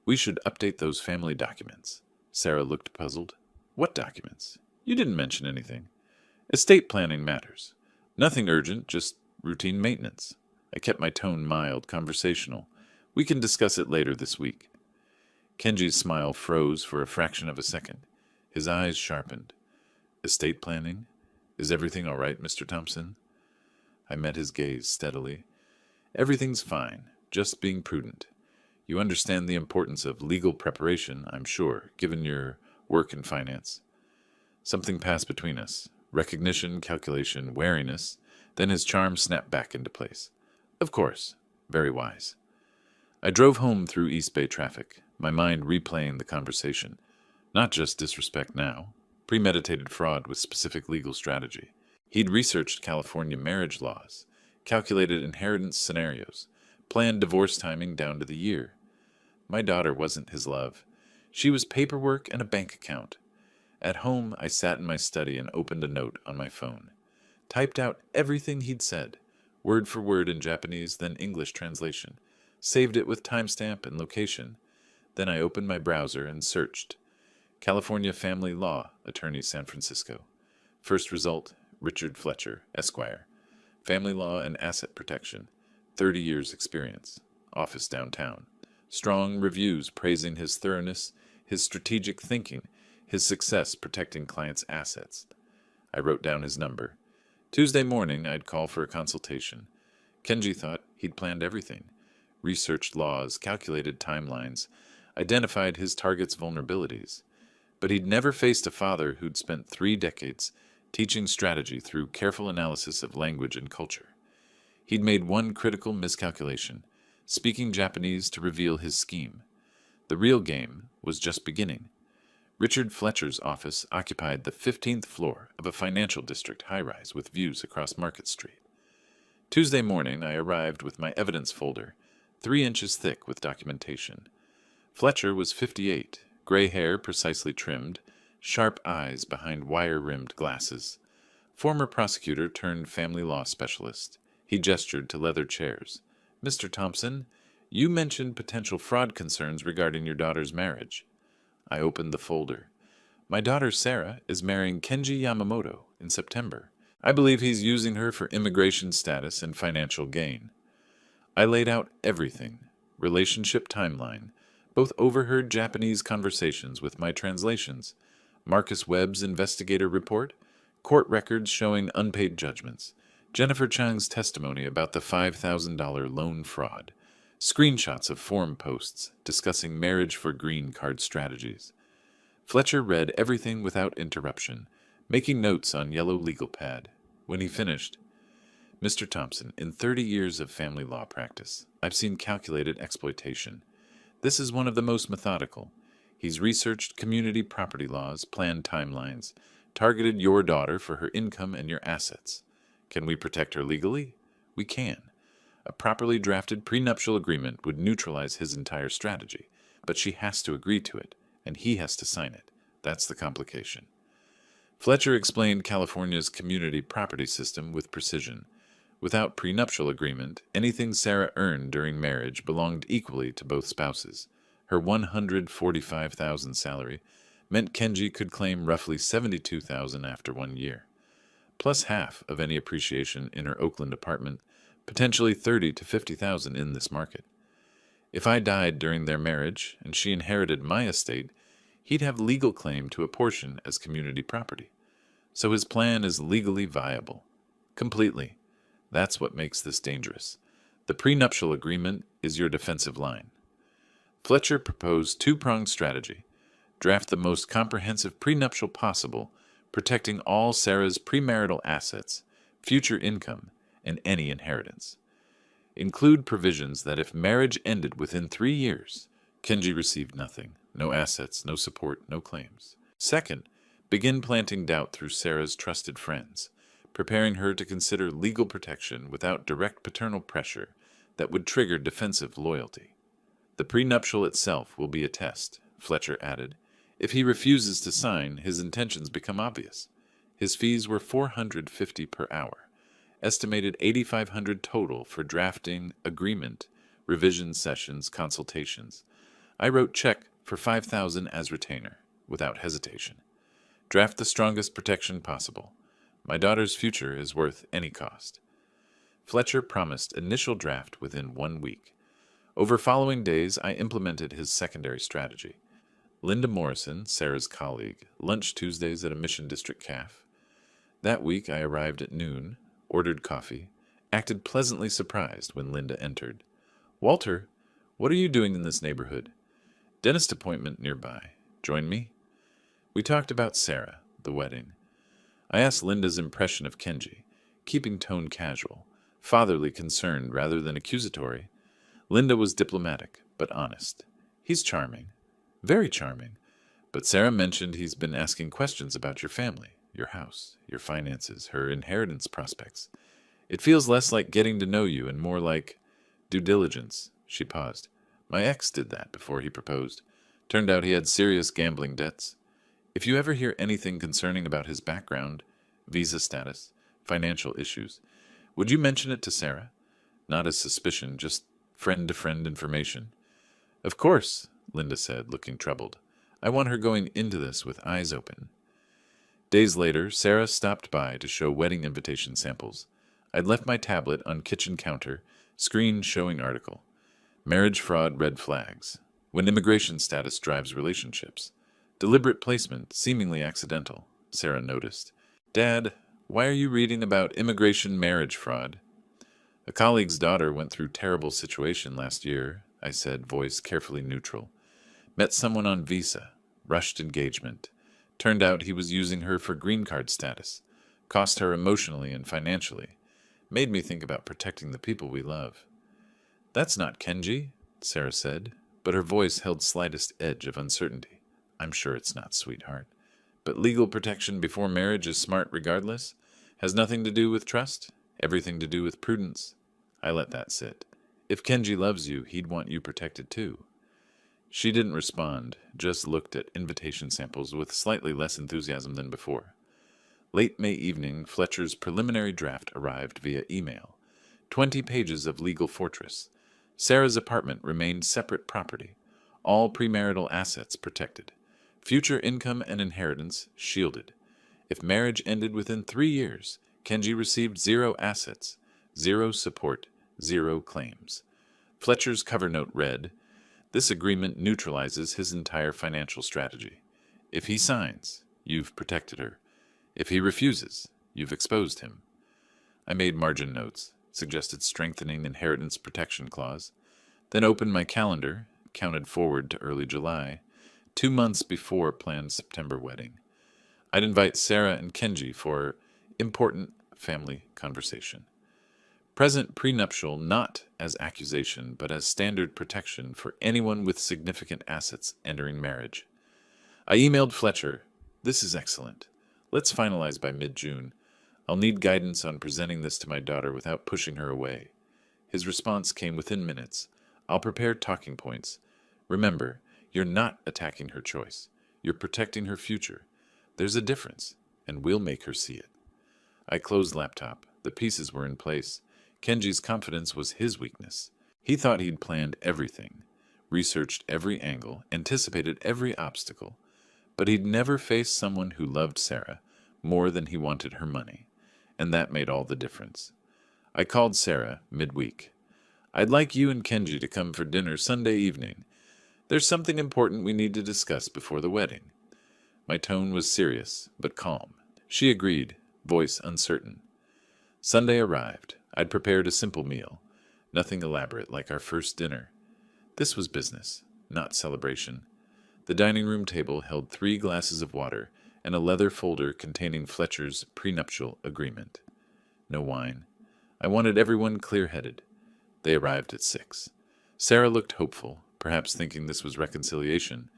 We should update those family documents." Sarah looked puzzled. "What documents? You didn't mention anything." "Estate planning matters. Nothing urgent, just routine maintenance." I kept my tone mild, conversational. "We can discuss it later this week." Kenji's smile froze for a fraction of a second. His eyes sharpened. Estate planning? Is everything all right, Mr. Thompson? I met his gaze steadily. Everything's fine, just being prudent. You understand the importance of legal preparation, I'm sure, given your work in finance. Something passed between us. Recognition, calculation, wariness. Then his charm snapped back into place. Of course. Very wise. I drove home through East Bay traffic, my mind replaying the conversation. Not just disrespect now. Premeditated fraud with specific legal strategy. He'd researched California marriage laws, calculated inheritance scenarios, planned divorce timing down to the year. My daughter wasn't his love. She was paperwork and a bank account. At home, I sat in my study and opened a note on my phone. Typed out everything he'd said, word for word in Japanese, then English translation. Saved it with timestamp and location. Then I opened my browser and searched. California Family Law, Attorney San Francisco. First result, Richard Fletcher, Esquire. Family Law and Asset Protection. 30 years experience. Office downtown. Strong reviews praising his thoroughness, his strategic thinking, his success protecting clients' assets. I wrote down his number. Tuesday morning, I'd call for a consultation. Kenji thought he'd planned everything. Researched laws, calculated timelines, identified his target's vulnerabilities. But he'd never faced a father who'd spent 3 decades teaching strategy through careful analysis of language and culture. He'd made one critical miscalculation, speaking Japanese to reveal his scheme. The real game was just beginning. Richard Fletcher's office occupied the 15th floor of a financial district high-rise with views across Market Street. Tuesday morning, I arrived with my evidence folder, 3 inches thick with documentation. Fletcher was 58, gray hair precisely trimmed, sharp eyes behind wire-rimmed glasses. Former prosecutor turned family law specialist. He gestured to leather chairs. Mr. Thompson, you mentioned potential fraud concerns regarding your daughter's marriage. I opened the folder. My daughter Sarah is marrying Kenji Yamamoto in September. I believe he's using her for immigration status and financial gain. I laid out everything. Relationship timeline. Both overheard Japanese conversations with my translations. Marcus Webb's investigator report. Court records showing unpaid judgments. Jennifer Chang's testimony about the $5,000 loan fraud. Screenshots of forum posts discussing marriage for green card strategies. Fletcher read everything without interruption, making notes on yellow legal pad. When he finished, Mr. Thompson, in 30 years of family law practice, I've seen calculated exploitation. This is one of the most methodical. He's researched community property laws, planned timelines, targeted your daughter for her income and your assets. Can we protect her legally? We can. A properly drafted prenuptial agreement would neutralize his entire strategy, but she has to agree to it, and he has to sign it. That's the complication. Fletcher explained California's community property system with precision. Without prenuptial agreement, anything Sarah earned during marriage belonged equally to both spouses. Her $145,000 salary meant Kenji could claim roughly $72,000 after 1 year, plus half of any appreciation in her Oakland apartment, potentially $30,000 to $50,000 in this market. If I died during their marriage and she inherited my estate, he'd have legal claim to a portion as community property. So his plan is legally viable. Completely. That's what makes this dangerous. The prenuptial agreement is your defensive line. Fletcher proposed 2-pronged strategy. Draft the most comprehensive prenuptial possible, protecting all Sarah's premarital assets, future income, and any inheritance. Include provisions that if marriage ended within 3 years, Kenji received nothing, no assets, no support, no claims. Second, begin planting doubt through Sarah's trusted friends, preparing her to consider legal protection without direct paternal pressure that would trigger defensive loyalty. The prenuptial itself will be a test, Fletcher added. If he refuses to sign, his intentions become obvious. His fees were $450 per hour, estimated $8,500 total for drafting, agreement, revision sessions, consultations. I wrote check for $5,000 as retainer, without hesitation. Draft the strongest protection possible. My daughter's future is worth any cost. Fletcher promised initial draft within 1 week. Over following days, I implemented his secondary strategy. Linda Morrison, Sarah's colleague, lunched Tuesdays at a Mission District cafe. That week I arrived at noon, ordered coffee, acted pleasantly surprised when Linda entered. "Walter, what are you doing in this neighborhood?" "Dentist appointment nearby. Join me?" We talked about Sarah, the wedding. I asked Linda's impression of Kenji, keeping tone casual, fatherly concerned rather than accusatory. Linda was diplomatic, but honest. "He's charming. Very charming. But Sarah mentioned he's been asking questions about your family, your house, your finances, her inheritance prospects. It feels less like getting to know you and more like due diligence." She paused. "My ex did that before he proposed. Turned out he had serious gambling debts. If you ever hear anything concerning about his background, visa status, financial issues, would you mention it to Sarah? Not as suspicion, just friend-to-friend information." "Of course," Linda said, looking troubled. "I want her going into this with eyes open." Days later, Sarah stopped by to show wedding invitation samples. I'd left my tablet on kitchen counter, screen showing article. Marriage fraud red flags. When immigration status drives relationships. Deliberate placement, seemingly accidental, Sarah noticed. "Dad, why are you reading about immigration marriage fraud?" "A colleague's daughter went through terrible situation last year," I said, voice carefully neutral. "Met someone on visa. Rushed engagement. Turned out he was using her for green card status. Cost her emotionally and financially. Made me think about protecting the people we love." "That's not Kenji," Sarah said, but her voice held slightest edge of uncertainty. "I'm sure it's not, sweetheart. But legal protection before marriage is smart regardless. Has nothing to do with trust, everything to do with prudence." I let that sit. "If Kenji loves you, he'd want you protected too." She didn't respond, just looked at invitation samples with slightly less enthusiasm than before. Late May evening, Fletcher's preliminary draft arrived via email. 20 pages of legal fortress. Sarah's apartment remained separate property. All premarital assets protected. Future income and inheritance shielded. If marriage ended within 3 years, Kenji received 0 assets, 0 support, 0 claims. Fletcher's cover note read, "This agreement neutralizes his entire financial strategy. If he signs, you've protected her. If he refuses, you've exposed him." I made margin notes, suggested strengthening inheritance protection clause, then opened my calendar, counted forward to early July, 2 months before planned September wedding. I'd invite Sarah and Kenji for important family conversation. Present prenuptial not as accusation, but as standard protection for anyone with significant assets entering marriage. I emailed Fletcher, "This is excellent. Let's finalize by mid-June. I'll need guidance on presenting this to my daughter without pushing her away." His response came within minutes. "I'll prepare talking points. Remember, you're not attacking her choice. You're protecting her future. There's a difference, and we'll make her see it." I closed laptop. The pieces were in place. Kenji's confidence was his weakness. He thought he'd planned everything, researched every angle, anticipated every obstacle. But he'd never faced someone who loved Sarah more than he wanted her money, and that made all the difference. I called Sarah midweek. "I'd like you and Kenji to come for dinner Sunday evening. There's something important we need to discuss before the wedding." My tone was serious, but calm. She agreed, voice uncertain. Sunday arrived. I'd prepared a simple meal, nothing elaborate like our first dinner. This was business, not celebration. The dining room table held 3 glasses of water and a leather folder containing Fletcher's prenuptial agreement. No wine. I wanted everyone clear-headed. They arrived at 6. Sarah looked hopeful, perhaps thinking this was reconciliation.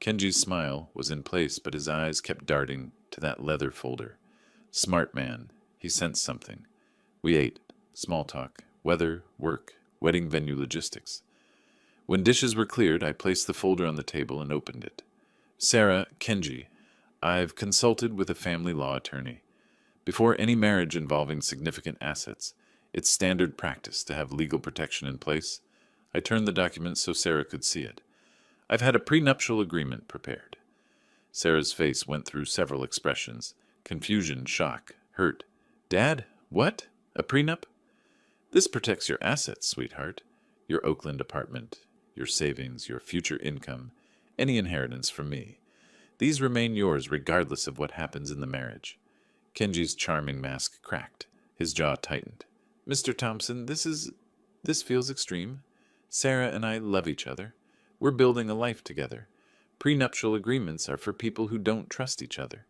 Kenji's smile was in place, but his eyes kept darting to that leather folder. Smart man. He sensed something. We ate. Small talk. Weather, work, wedding venue logistics. When dishes were cleared, I placed the folder on the table and opened it. "Sarah, Kenji, I've consulted with a family law attorney. Before any marriage involving significant assets, it's standard practice to have legal protection in place." I turned the document so Sarah could see it. "I've had a prenuptial agreement prepared." Sarah's face went through several expressions: confusion, shock, hurt. "Dad, what? A prenup?" "This protects your assets, sweetheart. Your Oakland apartment, your savings, your future income, any inheritance from me. These remain yours regardless of what happens in the marriage. Kenji's charming mask cracked. His jaw tightened. Mr. Thompson, this feels extreme. Sarah and I love each other. We're building a life together. Prenuptial agreements are for people who don't trust each other.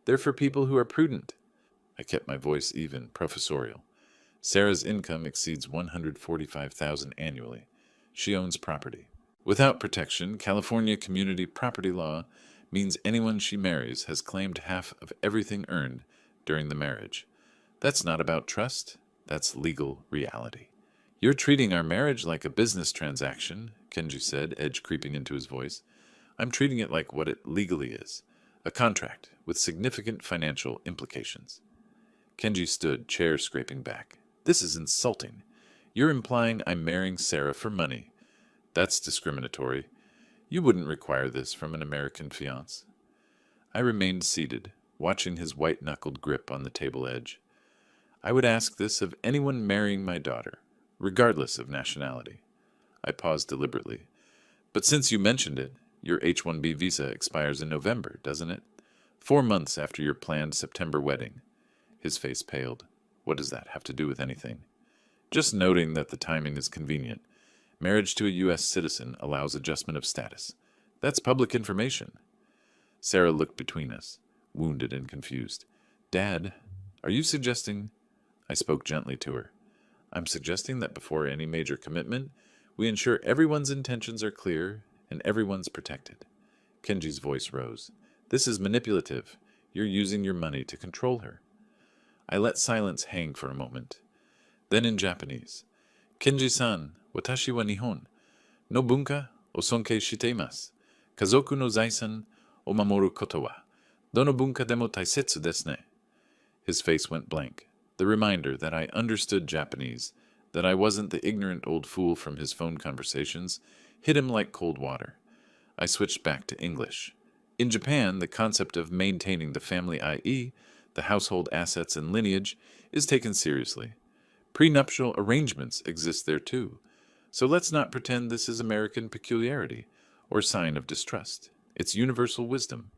They're for people who are prudent. I kept my voice even, professorial. Sarah's income exceeds $145,000 annually. She owns property. Without protection, California community property law means anyone she marries has claimed half of everything earned during the marriage. That's not about trust. That's legal reality. You're treating our marriage like a business transaction, Kenji said, edge creeping into his voice. I'm treating it like what it legally is, a contract with significant financial implications. Kenji stood, chair scraping back. This is insulting. You're implying I'm marrying Sarah for money. That's discriminatory. You wouldn't require this from an American fiancé. I remained seated, watching his white-knuckled grip on the table edge. I would ask this of anyone marrying my daughter, regardless of nationality. I paused deliberately. But since you mentioned it, your H-1B visa expires in November, doesn't it? 4 months after your planned September wedding. His face paled. What does that have to do with anything? Just noting that the timing is convenient. Marriage to a U.S. citizen allows adjustment of status. That's public information. Sarah looked between us, wounded and confused. Dad, are you suggesting... I spoke gently to her. I'm suggesting that before any major commitment, we ensure everyone's intentions are clear and everyone's protected. Kenji's voice rose. This is manipulative. You're using your money to control her. I let silence hang for a moment. Then in Japanese. Kenji-san, watashi wa Nihon. No bunka o sonkei shiteimasu. Kazoku no zaisan o mamoru koto wa. Dono bunka demo taisetsu desu ne. His face went blank. The reminder that I understood Japanese, that I wasn't the ignorant old fool from his phone conversations, hit him like cold water. I switched back to English. In Japan, the concept of maintaining the family, i.e., the household assets and lineage, is taken seriously. Prenuptial arrangements exist there too. So let's not pretend this is American peculiarity or sign of distrust. It's universal wisdom.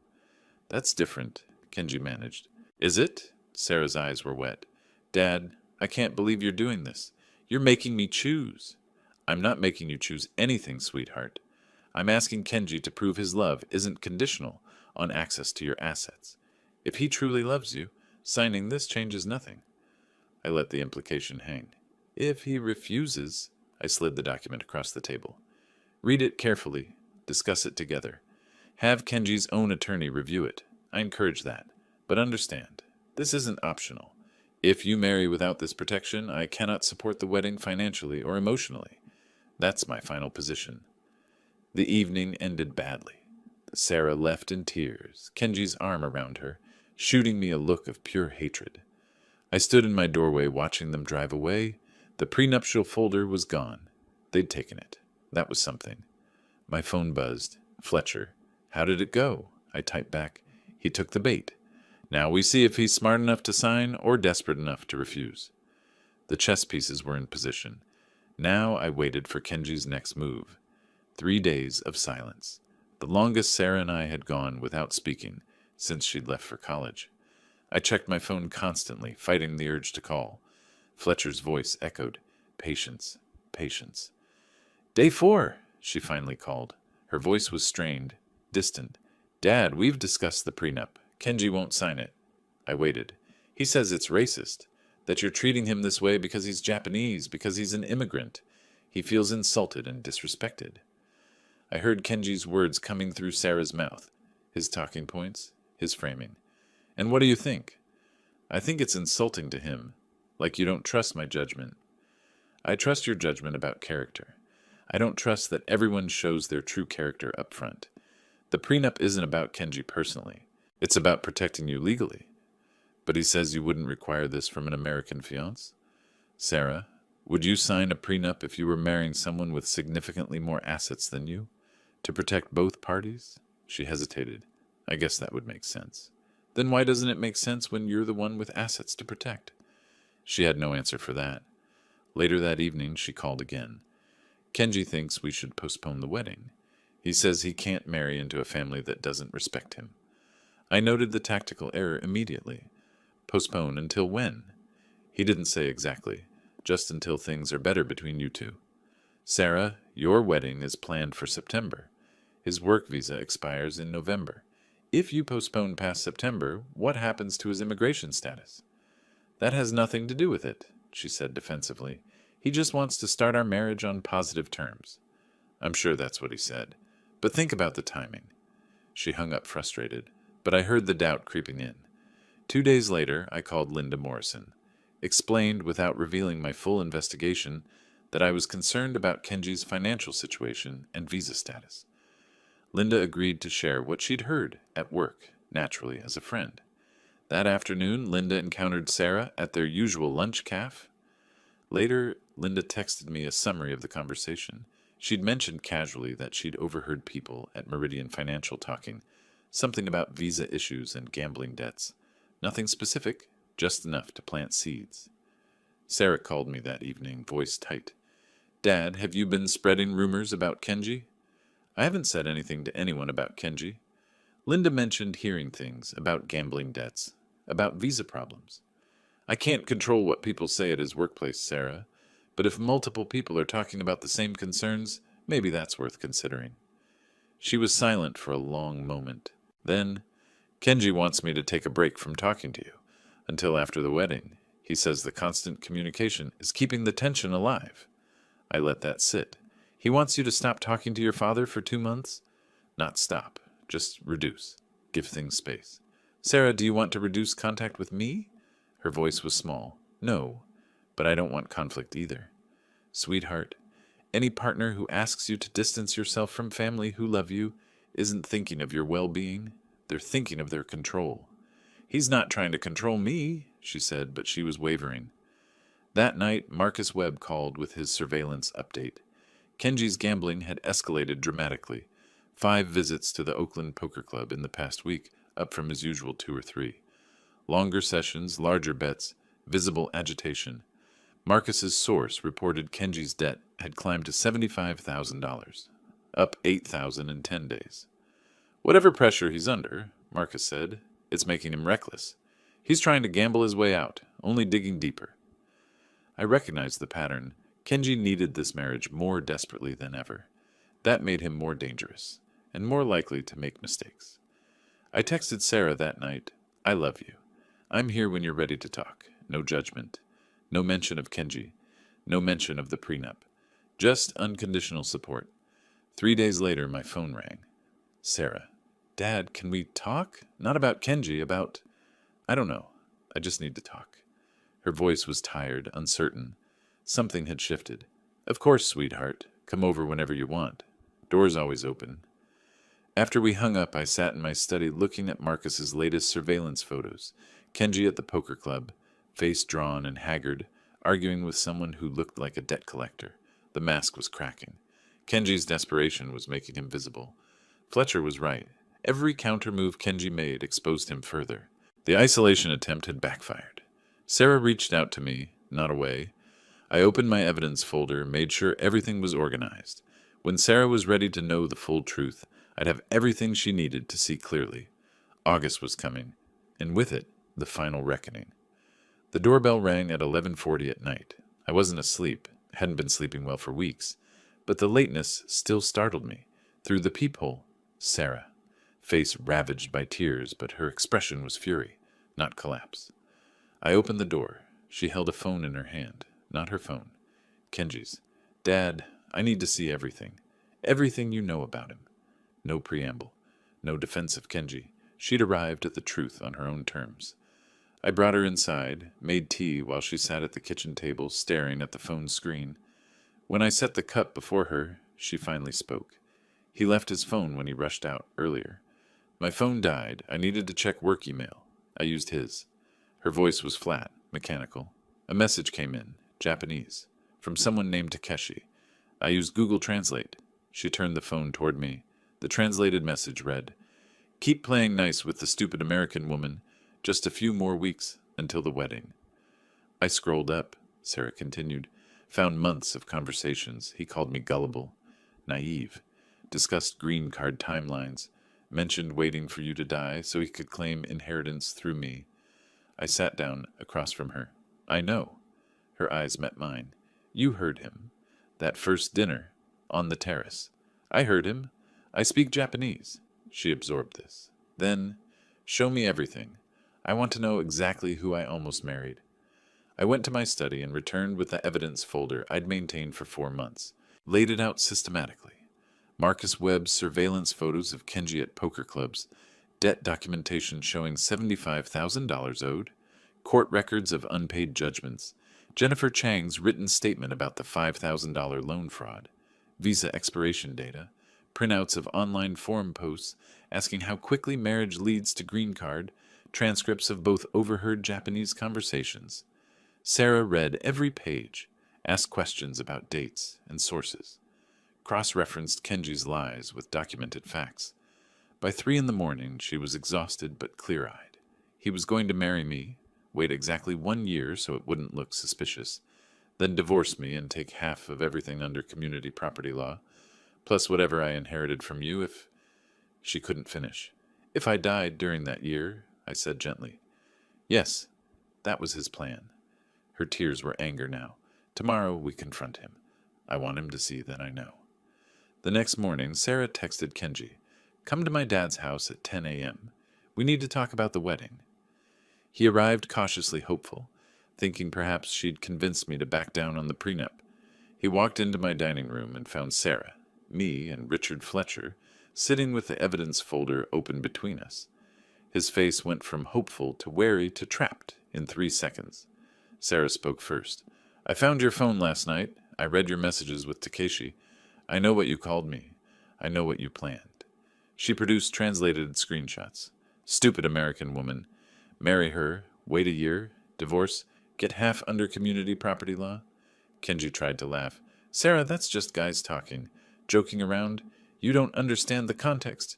That's different, Kenji managed. Is it? Sarah's eyes were wet. Dad, I can't believe you're doing this. You're making me choose. I'm not making you choose anything, sweetheart. I'm asking Kenji to prove his love isn't conditional on access to your assets. If he truly loves you, signing this changes nothing. I let the implication hang. If he refuses, I slid the document across the table. Read it carefully. Discuss it together. Have Kenji's own attorney review it. I encourage that. But understand, this isn't optional. If you marry without this protection, I cannot support the wedding financially or emotionally. That's my final position. The evening ended badly. Sarah left in tears, Kenji's arm around her, shooting me a look of pure hatred. I stood in my doorway watching them drive away. The prenuptial folder was gone. They'd taken it. That was something. My phone buzzed. Fletcher. How did it go? I typed back. He took the bait. Now we see if he's smart enough to sign or desperate enough to refuse. The chess pieces were in position. Now I waited for Kenji's next move. 3 days of silence. The longest Sarah and I had gone without speaking since she'd left for college. I checked my phone constantly, fighting the urge to call. Fletcher's voice echoed. Patience, patience. Day 4, she finally called. Her voice was strained, distant. Dad, we've discussed the prenup. Kenji won't sign it. I waited. He says it's racist, that you're treating him this way because he's Japanese, because he's an immigrant. He feels insulted and disrespected. I heard Kenji's words coming through Sarah's mouth, his talking points, his framing. And what do you think? I think it's insulting to him, like you don't trust my judgment. I trust your judgment about character. I don't trust that everyone shows their true character up front. The prenup isn't about Kenji personally. It's about protecting you legally. But he says you wouldn't require this from an American fiancé? Sarah, would you sign a prenup if you were marrying someone with significantly more assets than you? To protect both parties? She hesitated. I guess that would make sense. Then why doesn't it make sense when you're the one with assets to protect? She had no answer for that. Later that evening, she called again. Kenji thinks we should postpone the wedding. He says he can't marry into a family that doesn't respect him. I noted the tactical error immediately. Postpone until when? He didn't say exactly, just until things are better between you two. Sarah, your wedding is planned for September. His work visa expires in November. If you postpone past September, what happens to his immigration status? That has nothing to do with it, she said defensively. He just wants to start our marriage on positive terms. I'm sure that's what he said. But think about the timing. She hung up frustrated, but I heard the doubt creeping in. 2 days later, I called Linda Morrison, explained without revealing my full investigation that I was concerned about Kenji's financial situation and visa status. Linda agreed to share what she'd heard at work, naturally as a friend. That afternoon, Linda encountered Sarah at their usual lunch cafe. Later, Linda texted me a summary of the conversation. She'd mentioned casually that she'd overheard people at Meridian Financial talking, something about visa issues and gambling debts. Nothing specific, just enough to plant seeds. Sarah called me that evening, voice tight. Dad, have you been spreading rumors about Kenji? I haven't said anything to anyone about Kenji. Linda mentioned hearing things about gambling debts, about visa problems. I can't control what people say at his workplace, Sarah, but if multiple people are talking about the same concerns, maybe that's worth considering. She was silent for a long moment. Then, Kenji wants me to take a break from talking to you until after the wedding. He says the constant communication is keeping the tension alive. I let that sit. He wants you to stop talking to your father for 2 months? Not stop, just reduce. Give things space. Sarah, do you want to reduce contact with me? Her voice was small. No, but I don't want conflict either. Sweetheart, any partner who asks you to distance yourself from family who love you isn't thinking of your well-being. They're thinking of their control. He's not trying to control me, she said, but she was wavering. That night, Marcus Webb called with his surveillance update. Kenji's gambling had escalated dramatically. 5 visits to the Oakland Poker Club in the past week, up from his usual 2 or 3. Longer sessions, larger bets, visible agitation. Marcus's source reported Kenji's debt had climbed to $75,000, up $8,000 in 10 days. Whatever pressure he's under, Marcus said, it's making him reckless. He's trying to gamble his way out, only digging deeper. I recognized the pattern. Kenji needed this marriage more desperately than ever. That made him more dangerous, and more likely to make mistakes. I texted Sarah that night, I love you. I'm here when you're ready to talk. No judgment. No mention of Kenji. No mention of the prenup. Just unconditional support. 3 days later, my phone rang. Sarah, Dad, can we talk? Not about Kenji, about... I don't know. I just need to talk. Her voice was tired, uncertain. Something had shifted. Of course, sweetheart. Come over whenever you want. Door's always open. After we hung up, I sat in my study looking at Marcus's latest surveillance photos. Kenji at the poker club, face drawn and haggard, arguing with someone who looked like a debt collector. The mask was cracking. Kenji's desperation was making him visible. Fletcher was right. Every counter-move Kenji made exposed him further. The isolation attempt had backfired. Sarah reached out to me, not away. I opened my evidence folder, made sure everything was organized. When Sarah was ready to know the full truth, I'd have everything she needed to see clearly. August was coming, and with it, the final reckoning. The doorbell rang at 11:40 at night. I wasn't asleep, hadn't been sleeping well for weeks, but the lateness still startled me. Through the peephole, Sarah. Face ravaged by tears, but her expression was fury, not collapse. I opened the door. She held a phone in her hand, not her phone. Kenji's. Dad, I need to see everything. Everything you know about him. No preamble. No defense of Kenji. She'd arrived at the truth on her own terms. I brought her inside, made tea while she sat at the kitchen table staring at the phone screen. When I set the cup before her, she finally spoke. He left his phone when he rushed out earlier. My phone died. I needed to check work email. I used his. Her voice was flat, mechanical. A message came in, Japanese, from someone named Takeshi. I used Google Translate. She turned the phone toward me. The translated message read, Keep playing nice with the stupid American woman. Just a few more weeks until the wedding. I scrolled up. Sarah continued. Found months of conversations. He called me gullible, naive, discussed green card timelines, mentioned waiting for you to die so he could claim inheritance through me. I sat down across from her. I know. Her eyes met mine. You heard him. That first dinner, on the terrace. I heard him. I speak Japanese. She absorbed this. Then, show me everything. I want to know exactly who I almost married. I went to my study and returned with the evidence folder I'd maintained for 4 months, laid it out systematically. Marcus Webb's surveillance photos of Kenji at poker clubs, debt documentation showing $75,000 owed, court records of unpaid judgments, Jennifer Chang's written statement about the $5,000 loan fraud, visa expiration data, printouts of online forum posts asking how quickly marriage leads to green card, transcripts of both overheard Japanese conversations. Sarah read every page, asked questions about dates and sources, cross-referenced Kenji's lies with documented facts. By 3 in the morning, she was exhausted but clear-eyed. He was going to marry me, wait exactly 1 year so it wouldn't look suspicious, then divorce me and take half of everything under community property law, plus whatever I inherited from you if... She couldn't finish. If I died during that year, I said gently. Yes, that was his plan. Her tears were anger now. Tomorrow we confront him. I want him to see that I know. The next morning, Sarah texted Kenji, "Come to my dad's house at 10 a.m. We need to talk about the wedding." He arrived cautiously hopeful, thinking perhaps she'd convinced me to back down on the prenup. He walked into my dining room and found Sarah, me, and Richard Fletcher sitting with the evidence folder open between us. His face went from hopeful to wary to trapped in 3 seconds. Sarah spoke first. "I found your phone last night. I read your messages with Takeshi. I know what you called me. I know what you planned." She produced translated screenshots. "Stupid American woman. Marry her, wait a year, divorce, get half under community property law." Kenji tried to laugh. "Sarah, that's just guys talking. Joking around. You don't understand the context."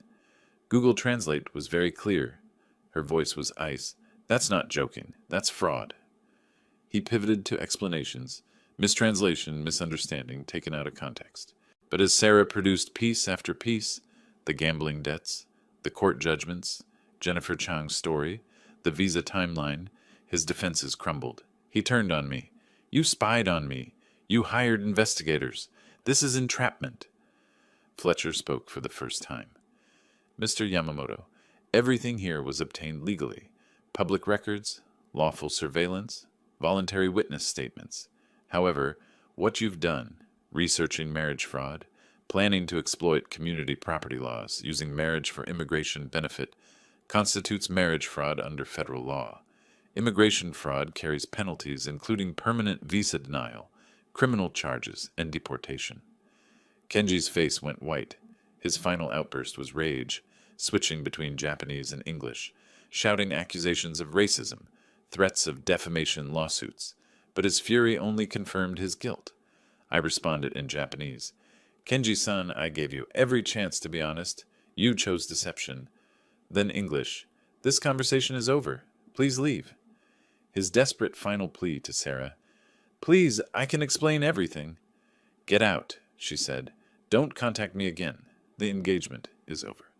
Google Translate was very clear. Her voice was ice. "That's not joking. That's fraud." He pivoted to explanations. Mistranslation, misunderstanding, taken out of context. But as Sarah produced piece after piece, the gambling debts, the court judgments, Jennifer Chang's story, the visa timeline, his defenses crumbled. He turned on me. "You spied on me. You hired investigators. This is entrapment." Fletcher spoke for the first time. "Mr. Yamamoto, everything here was obtained legally. Public records, lawful surveillance, voluntary witness statements. However, what you've done, researching marriage fraud, planning to exploit community property laws using marriage for immigration benefit, constitutes marriage fraud under federal law. Immigration fraud carries penalties including permanent visa denial, criminal charges, and deportation." Kenji's face went white. His final outburst was rage, switching between Japanese and English, shouting accusations of racism, threats of defamation lawsuits, but his fury only confirmed his guilt. I responded in Japanese. "Kenji-san, I gave you every chance to be honest. You chose deception." Then English. "This conversation is over. Please leave." His desperate final plea to Sarah. "Please, I can explain everything." "Get out," she said. "Don't contact me again. The engagement is over."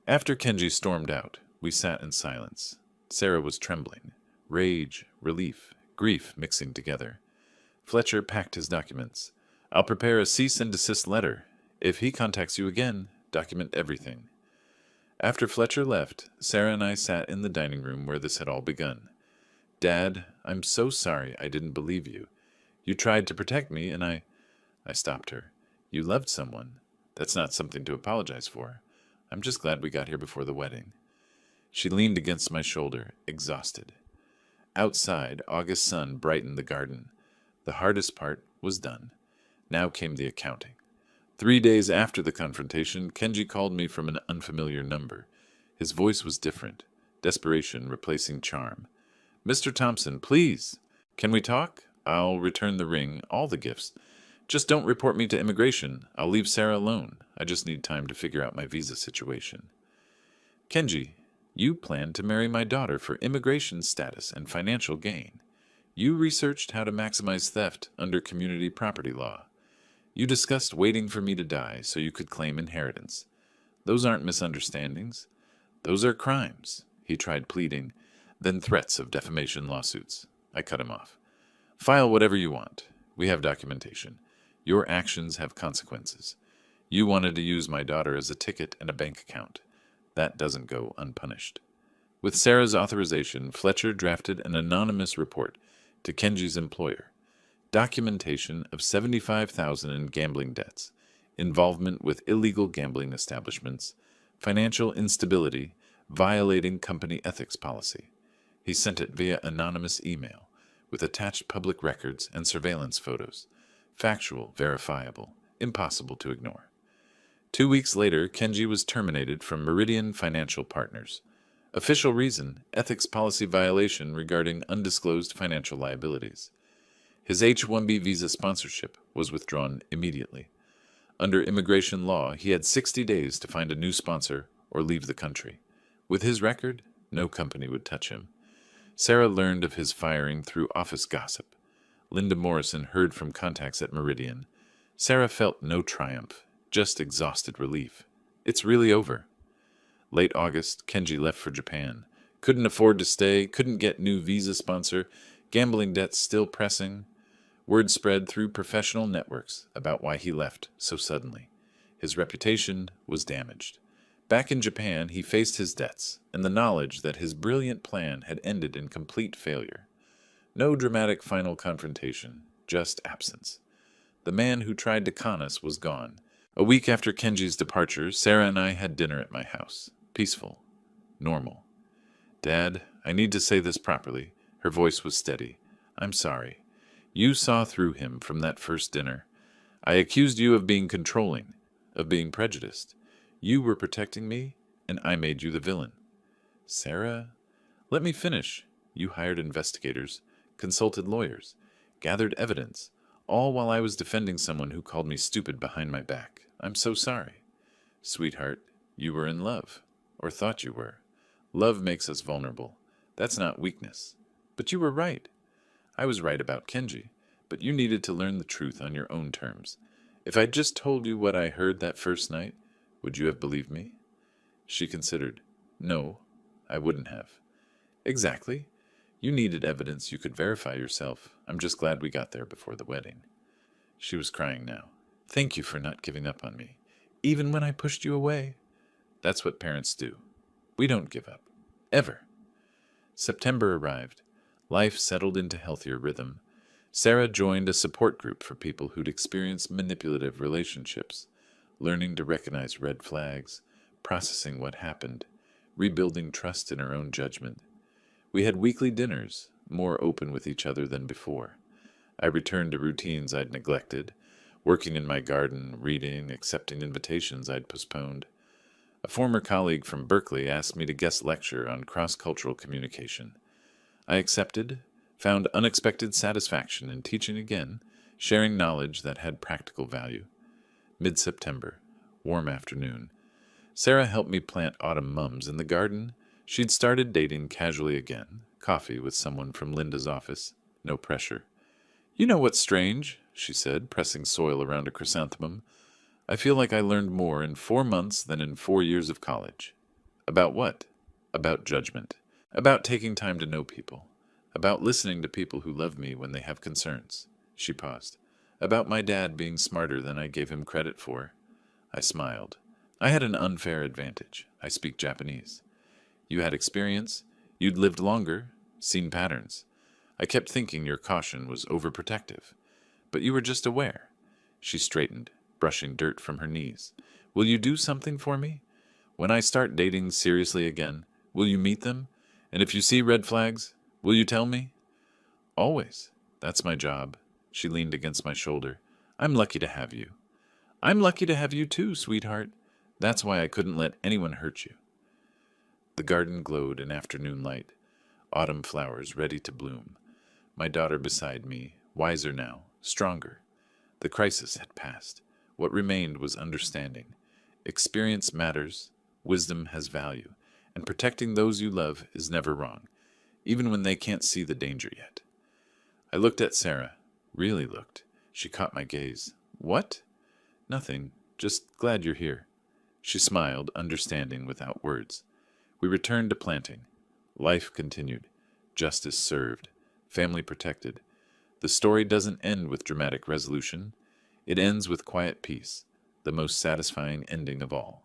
After Kenji stormed out, we sat in silence. Sarah was trembling. Rage, relief, grief mixing together. Fletcher packed his documents. "I'll prepare a cease and desist letter. If he contacts you again, document everything." After Fletcher left, Sarah and I sat in the dining room where this had all begun. "Dad, I'm so sorry I didn't believe you. You tried to protect me and I stopped her. "You loved someone. That's not something to apologize for. I'm just glad we got here before the wedding." She leaned against my shoulder, exhausted. Outside, August sun brightened the garden. The hardest part was done. Now came the accounting. 3 days after the confrontation, Kenji called me from an unfamiliar number. His voice was different, desperation replacing charm. "Mr. Thompson, please. Can we talk? I'll return the ring, all the gifts. Just don't report me to immigration. I'll leave Sarah alone. I just need time to figure out my visa situation." "Kenji, you planned to marry my daughter for immigration status and financial gain. You researched how to maximize theft under community property law. You discussed waiting for me to die so you could claim inheritance. Those aren't misunderstandings. Those are crimes. He tried pleading, then threats of defamation lawsuits. I cut him off. File whatever you want. We have documentation. Your actions have consequences. You wanted to use my daughter as a ticket and a bank account. That doesn't go unpunished. With Sarah's authorization, Fletcher drafted an anonymous report to Kenji's employer. Documentation of $75,000 in gambling debts, involvement with illegal gambling establishments, financial instability, violating company ethics policy. He sent it via anonymous email, with attached public records and surveillance photos. Factual, verifiable, impossible to ignore. 2 weeks later, Kenji was terminated from Meridian Financial Partners. Official reason, ethics policy violation regarding undisclosed financial liabilities. His H-1B visa sponsorship was withdrawn immediately. Under immigration law, he had 60 days to find a new sponsor or leave the country. With his record, no company would touch him. Sarah learned of his firing through office gossip. Linda Morrison heard from contacts at Meridian. Sarah felt no triumph, just exhausted relief. It's really over. Late August, Kenji left for Japan. Couldn't afford to stay, couldn't get new visa sponsor, gambling debts still pressing. Word spread through professional networks about why he left so suddenly. His reputation was damaged. Back in Japan, he faced his debts and the knowledge that his brilliant plan had ended in complete failure. No dramatic final confrontation, just absence. The man who tried to con us was gone. A week after Kenji's departure, Sarah and I had dinner at my house. Peaceful. Normal. Dad, I need to say this properly. Her voice was steady. I'm sorry. You saw through him from that first dinner. I accused you of being controlling, of being prejudiced. You were protecting me, and I made you the villain. Sarah, let me finish. You hired investigators, consulted lawyers, gathered evidence, all while I was defending someone who called me stupid behind my back. I'm so sorry. Sweetheart, you were in love, or thought you were. Love makes us vulnerable. That's not weakness. But you were right. I was right about Kenji, but you needed to learn the truth on your own terms. If I'd just told you what I heard that first night, would you have believed me? She considered. No, I wouldn't have. Exactly. You needed evidence you could verify yourself. I'm just glad we got there before the wedding. She was crying now. Thank you for not giving up on me, even when I pushed you away. That's what parents do. We don't give up. Ever. September arrived. Life settled into healthier rhythm. Sarah joined a support group for people who'd experienced manipulative relationships, learning to recognize red flags, processing what happened, rebuilding trust in her own judgment. We had weekly dinners, more open with each other than before. I returned to routines I'd neglected, working in my garden, reading, accepting invitations I'd postponed. A former colleague from Berkeley asked me to guest lecture on cross-cultural communication. I accepted, found unexpected satisfaction in teaching again, sharing knowledge that had practical value. Mid-September, warm afternoon. Sarah helped me plant autumn mums in the garden. She'd started dating casually again, coffee with someone from Linda's office, no pressure. You know what's strange, she said, pressing soil around a chrysanthemum. I feel like I learned more in 4 months than in 4 years of college. About what? About judgment. About taking time to know people. About listening to people who love me when they have concerns. She paused. About my dad being smarter than I gave him credit for. I smiled. I had an unfair advantage. I speak Japanese. You had experience. You'd lived longer, seen patterns. I kept thinking your caution was overprotective. But you were just aware. She straightened, brushing dirt from her knees. Will you do something for me? When I start dating seriously again, will you meet them? And if you see red flags, will you tell me? Always. That's my job. She leaned against my shoulder. I'm lucky to have you. I'm lucky to have you too, sweetheart. That's why I couldn't let anyone hurt you. The garden glowed in afternoon light. Autumn flowers ready to bloom. My daughter beside me, wiser now, stronger. The crisis had passed. What remained was understanding. Experience matters, wisdom has value, and protecting those you love is never wrong, even when they can't see the danger yet. I looked at Sarah. Really looked. She caught my gaze. What? Nothing. Just glad you're here. She smiled, understanding without words. We returned to planting. Life continued. Justice served. Family protected. The story doesn't end with dramatic resolution. It ends with quiet peace, the most satisfying ending of all.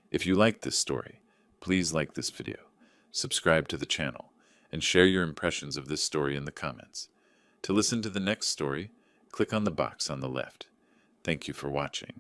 If you like this story, please like this video, subscribe to the channel, and share your impressions of this story in the comments. To listen to the next story, click on the box on the left. Thank you for watching.